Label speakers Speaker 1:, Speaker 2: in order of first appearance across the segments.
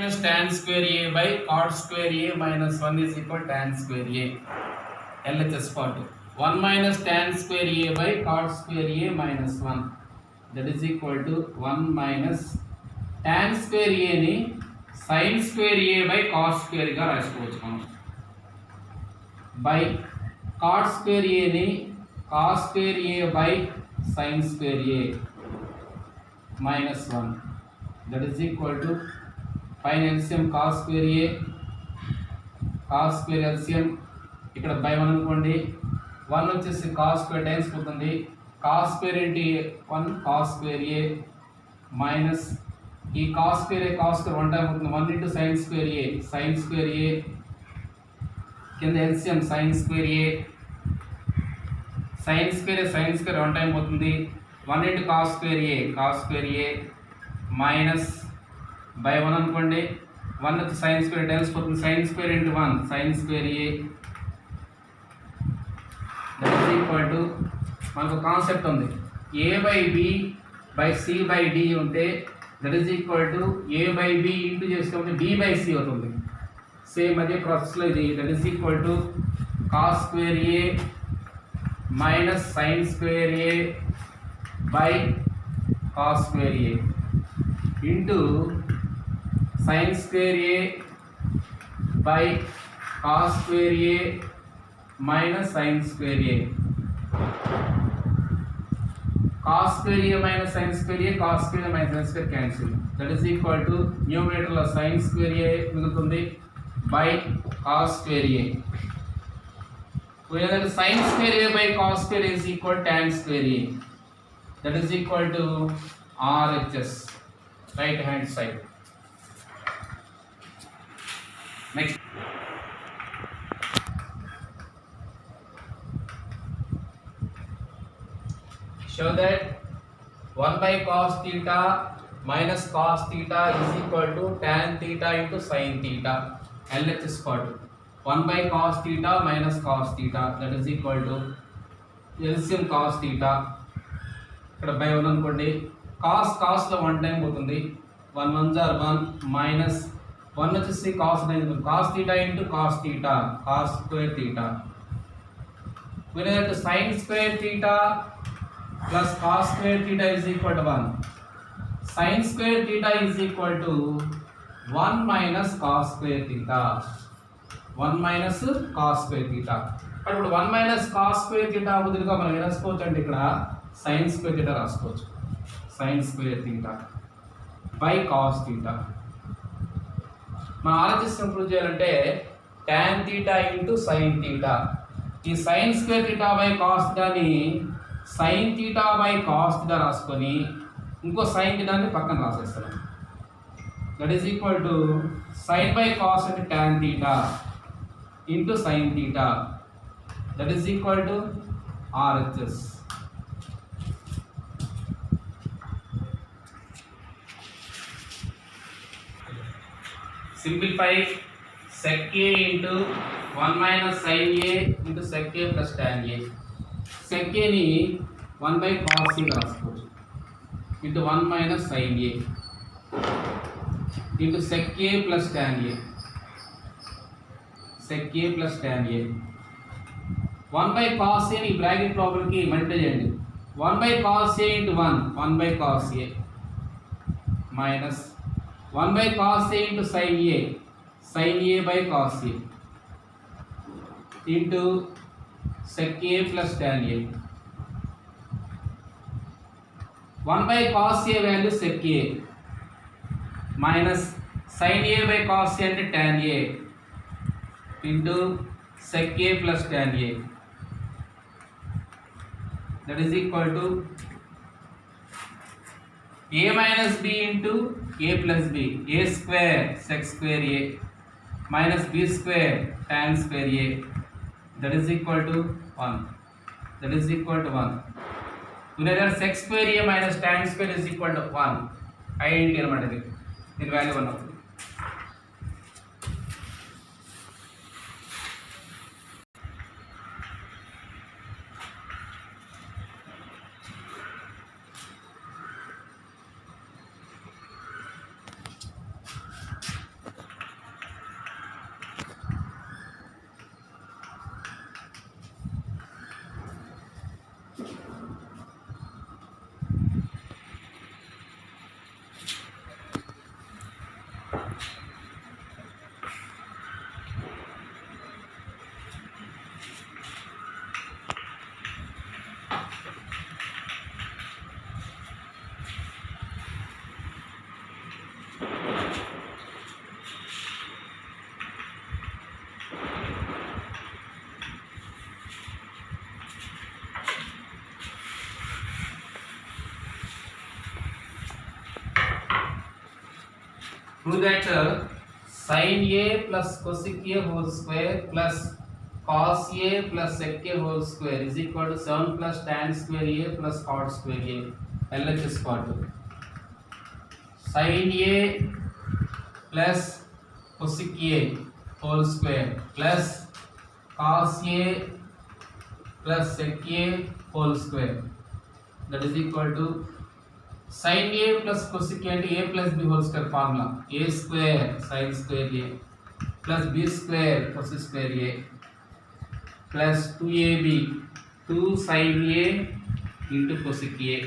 Speaker 1: minus tan square a by cot square a minus 1 is equal to tan square a. LHS part 1 minus tan square a by cot square a minus 1, that is equal to 1 minus tan square a ni sin square a by cos square గా రాసుకోవచ్చు మనం. by cot square a ni cos square a by sin square a minus 1, that is equal to పైన LCM cos square a cos square LCM ఇక్కడ by 1 అనుకోండి, 1 వచ్చేసి cos square times పోతుంది, cos square into 1 cos square a minus ఈ cos square a cos square 1 time అవుతుంది, 1 into sin square a కింద LCM sin square a sin square 1 time అవుతుంది, 1 into cos square a minus by 1 అనుకోండి, 1 వచ్చి sin square times పోతుంది, sin square into 1 sin square a, that is equal to మనకు concept ఉంది a by b by c by d ఉంటే that is equal to a by b into చేస్తే b by c అవుతుంది. Same అదే ప్రాసెస్లో ఇది that is equal to cos square a minus sin square a by cos square a into sin square a by cos square a minus sin square a. cos square a minus sin square a, cos square a minus sin square cancel, that is equal to numerator లో sin square a మిగులుతుంది by cos square a. whereas sin square a by cos square a is equal to tan square a, that is equal to RHS, right hand side. Next, show that 1 by cos theta minus cos theta is equal to tan theta into sin theta. LHS part 1 by cos theta minus cos theta, that is equal to LCM cos theta ఇక్కడ by 1 అనుకోండి, cos లో 1 time పోతుంది, 1 1s are 1 minus 1 వచ్చేసి cos theta into cos theta cos square theta, whereas sin square theta plus cos square theta is equal to 1, sin square theta is equal to 1 minus cos square theta, 1 minus cos square theta. ఇప్పుడు 1 minus cos square theta బదులుగా మనం ఏం రాసుకోవచ్చు అంటే ఇక్కడ sin square theta రాసుకోవచ్చు, sin square theta by cos theta. మనం RHS improve చేయాలంటే tan theta into sin theta, ఈ sin square theta by cos theta ని sin theta by cos theta రాసుకొని ఇంకో sin theta ని పక్కన రాసేస్తాం, that is equal to sin by cos అంటే tan theta into sin theta, that is equal to RHS. simplify sec a into 1 minus sin a into sec a plus tan a. sec a ని 1 by cos a రాసుకోవచ్చు into 1 minus sin a into sec a plus tan a, sec a plus tan a. 1 by cos a ని bracket లోపలికి multiply చేయండి, 1 by cos a into 1 by cos a minus 1 by cos a into sin a by cos a into sec a plus tan a. 1 by cos a value sec a minus sin a by cos a అంటే tan a into sec a plus tan a, that is equal to a minus b into a plus b, a square sec square a minus b square tan square a, that is equal to 1, that is equal to 1. whenever sec square a minus tan square is equal to 1, identity అనమాట ఇది, దీని value 1 అవుతుంది. prove that sin a plus cosec a whole square plus cos a plus sec a whole square is equal to 7 plus tan square a plus cot square a. LHS part. Sin a plus cosec a whole square plus cos a plus sec a whole square, that is equal to sin a plus cosec a into a plus b whole square formula, a square sin square a plus b square cos square a plus 2ab 2 sin a into cosec a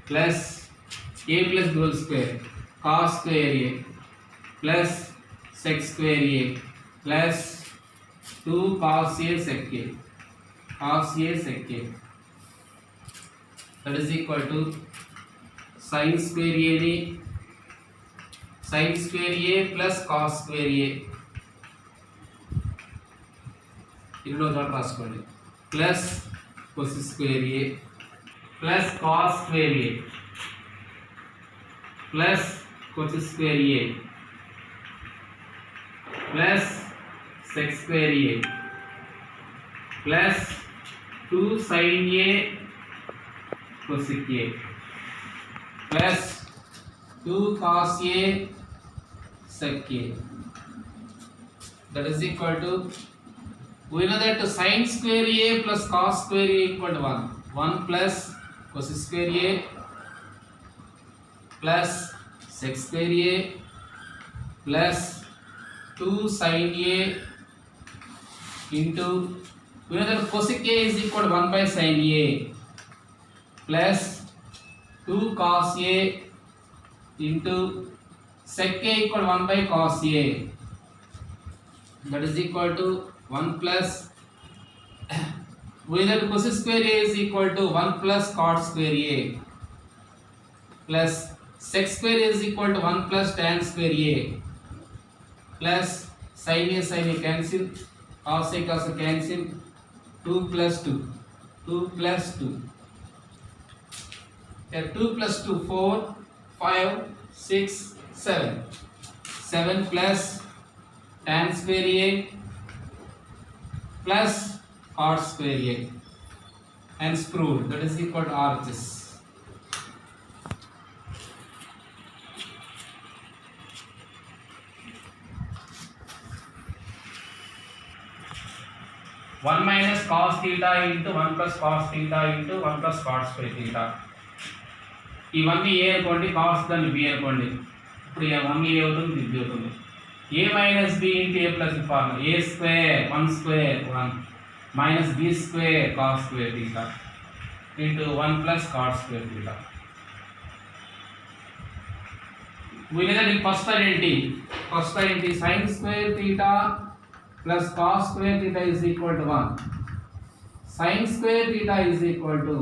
Speaker 1: plus a plus b whole square cos square a plus sec square a plus 2 cos a sec a cos a sec a, that is equal to sin square a ni sin square a plus cos square a ఇన్నో చోట రాసుకోండి plus cos square a plus cos square a plus cos square a plus sec square a plus 2 sin a cosec a plus 2 cos a sec a, that is equal to, we know that sin square a plus cos square a equal to 1 plus cos square a plus sec square a plus 2 sin a into, we know that cosec a is equal to 1 by sin a plus 2 cos a into sec a equal to 1 by cos a, that is equal to 1 plus, we know that cos square a is equal to 1 plus cot square a plus sec square a is equal to 1 plus tan square a plus sin a cancel, cos a cancel, 2 plus 2 2 plus 2, 2 plus 2 4 5 6 7 7 plus tan square a plus cot square a, hence proved, that is equal to RHS. One minus cos theta into 1 plus cos theta into 1 plus cot square theta. ఇవన్నీ ఏ అనుకోండి, cos దాన్ని B అనుకోండి. ఇప్పుడు 1 ఏ అవుతుంది, ఇది B అవుతుంది. a minus b into a plus formula, a square 1 square 1 minus b square cos square theta into 1 plus cot square theta. We know that in first identity sin square theta plus cos square theta is equal to 1. Sin square theta is equal to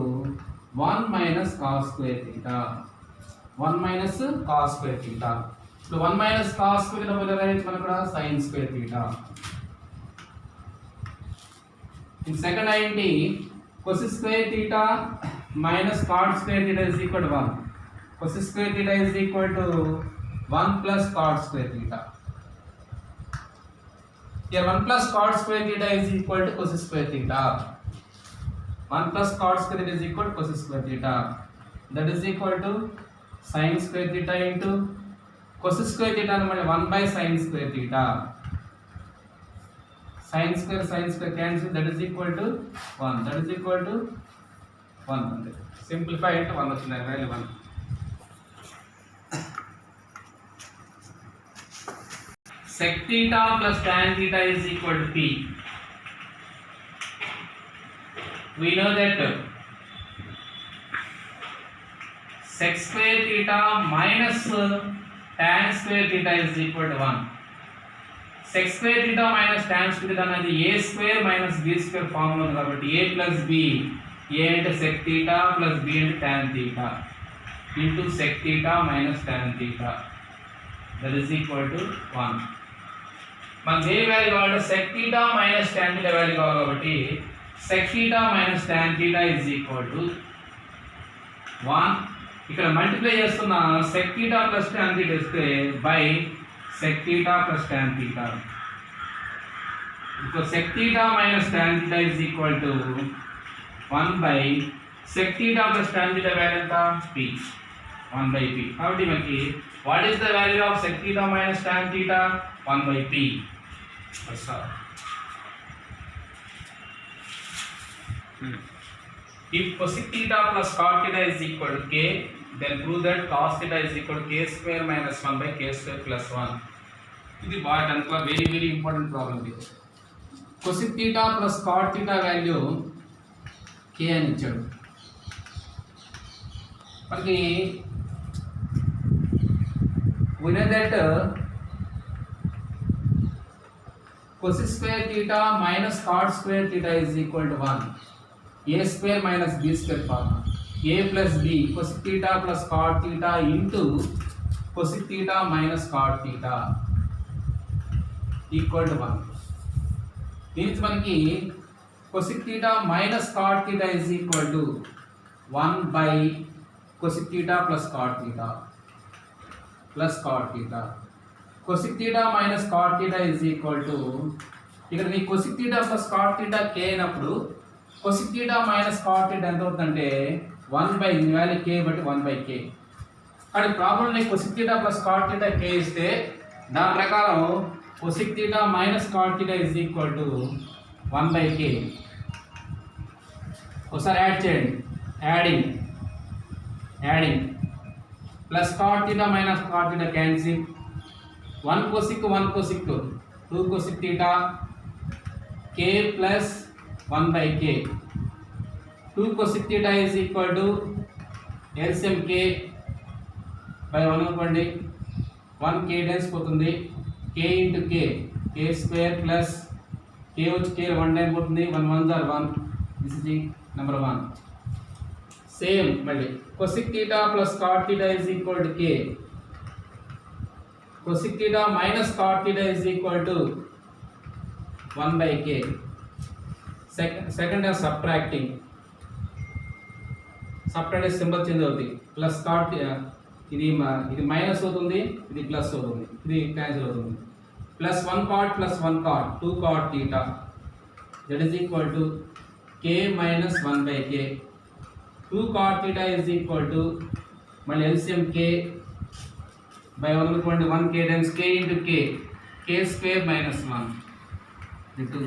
Speaker 1: 1 minus cos square theta. 1 minus cos square theta. So 1 minus cos square theta will arise sin square theta. In second identity, cos square theta minus cot square theta is equal to 1. Cos square theta is equal to 1 plus cot square theta. Here 1 plus cot square theta is equal to cos square theta. 1 plus cot square theta is equal to cos square theta. That is equal to sin square theta into cos square theta and 1 by sin square theta. Sin square cancel, that is equal to 1. That is equal to 1. Simplify it, 1 వచ్చింది value 1. Sec theta plus tan theta is equal to P. We know that sec square theta minus tan square theta is equal to 1. Sec square theta minus tan square theta అనేది a square minus b square formula ఉంది కాబట్టి a plus b, a అంటే sec theta plus b అంటే tan theta into sec theta minus tan theta, that is equal to 1. మనకి ఏ value కావాలంటే sec theta minus tan theta value కావాలి కాబట్టి sec theta minus tan theta is equal to 1 ఇక్కడ multiply చేస్తున్న sec theta plus tan theta ఇస్తే by sec theta plus tan theta. So sec theta minus tan theta is equal to 1 by sec theta plus tan theta value ఎంత p 1 by p. కాబట్టి మనకి what is the value of sec theta minus tan theta 1 by p. That's all. If cosec theta plus cot theta is equal to k, then prove that cos theta is equal to k square minus 1 by k square plus 1. ఇది బాగా అంతా very important problem ఇది. cosec theta plus cot theta value k అని ఇచ్చాడు. మనకి we know that cosec square theta minus cot square theta is equal to 1. a square minus b square formula. a plus b cosec theta plus cot theta into cosec theta minus cot theta equal to 1. దీనికి మనకి cosec theta minus cot theta is equal to 1 by cosec theta plus cot theta plus cot theta. cosec theta minus cot theta is equal to ఇక్కడ నీ cosec theta plus cot theta k అయినప్పుడు cosec theta minus cot theta ఎంత అవుతుందంటే 1 by దీని value k బట్టి 1 by k. కానీ problem నీ cosec theta plus cot theta k ఇస్తే దాని ప్రకారం cosec theta minus cot theta is equal to 1 by k. ఒకసారి యాడ్ చేయండి, adding plus cot theta minus cot theta cancel. 1 cosec 2 cosec theta k plus 1 by k. 2 cosec theta is equal to LCM k by 1 అనుకోండి, 1 k dense పోతుంది, k into k square plus k వచ్చి k 1 time పోతుంది, 1 1s are 1. this is the number 1. Same మళ్ళీ cosec theta plus cot theta is equal to k. cosec theta minus cot theta is equal to 1 by k. Second is subtracting symbol change అవుతుంది, plus cot ఇది minus అవుతుంది, ఇది plus అవుతుంది, ఇది cancel అవుతుంది. Plus 1 cot plus 1 cot 2 cot theta that is equal to k minus 1 by k. 2 cot theta is equal to మళ్ళీ LCM k by 1 అనుకోండి, 1 k times k into k square minus 1 into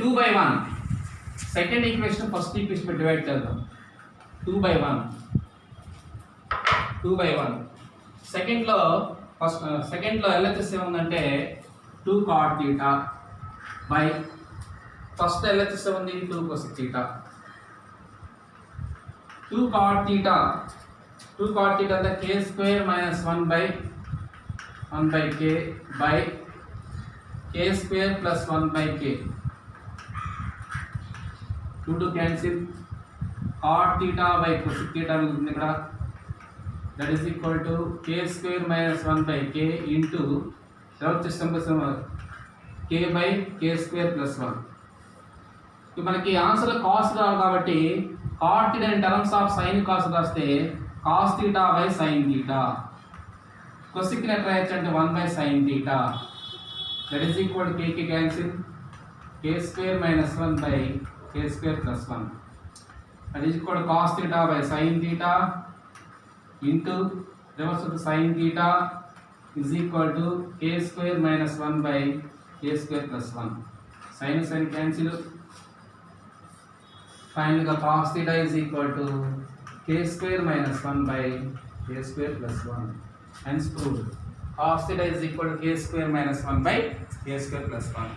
Speaker 1: 2 by 1. Second equation first equation divide చేద్దాం. 2 by 1. సెకండ్లో LHS ఏముందంటే 2 cot theta by first LHS ఉంది 2 cosec theta. 2 cot theta అంటే k square minus 1 by k by k square plus 1 by k. 2 to cancel, cot theta by cosec theta ఉంటుంది ఇక్కడ, that is equal to k square minus 1 by k into k by k square plus 1. ఇప్పుడు మనకి ఆన్సర్లో cos రావాలి కాబట్టి cot theta in terms of sin cos రాస్తే cos theta by sin theta. cosec ని ఎట్లా రాయొచ్చు అంటే 1 by sin theta, that is equal to k cancel, k square minus 1 by k square plus 1, that is equal to cos theta by sin theta into reverse of the sin theta is equal to k square minus 1 by k square plus 1. sin cancel. Finally cos theta is equal to k square minus 1 by k square plus 1. Hence proved. Cos theta is equal to k square minus 1 by k square plus 1.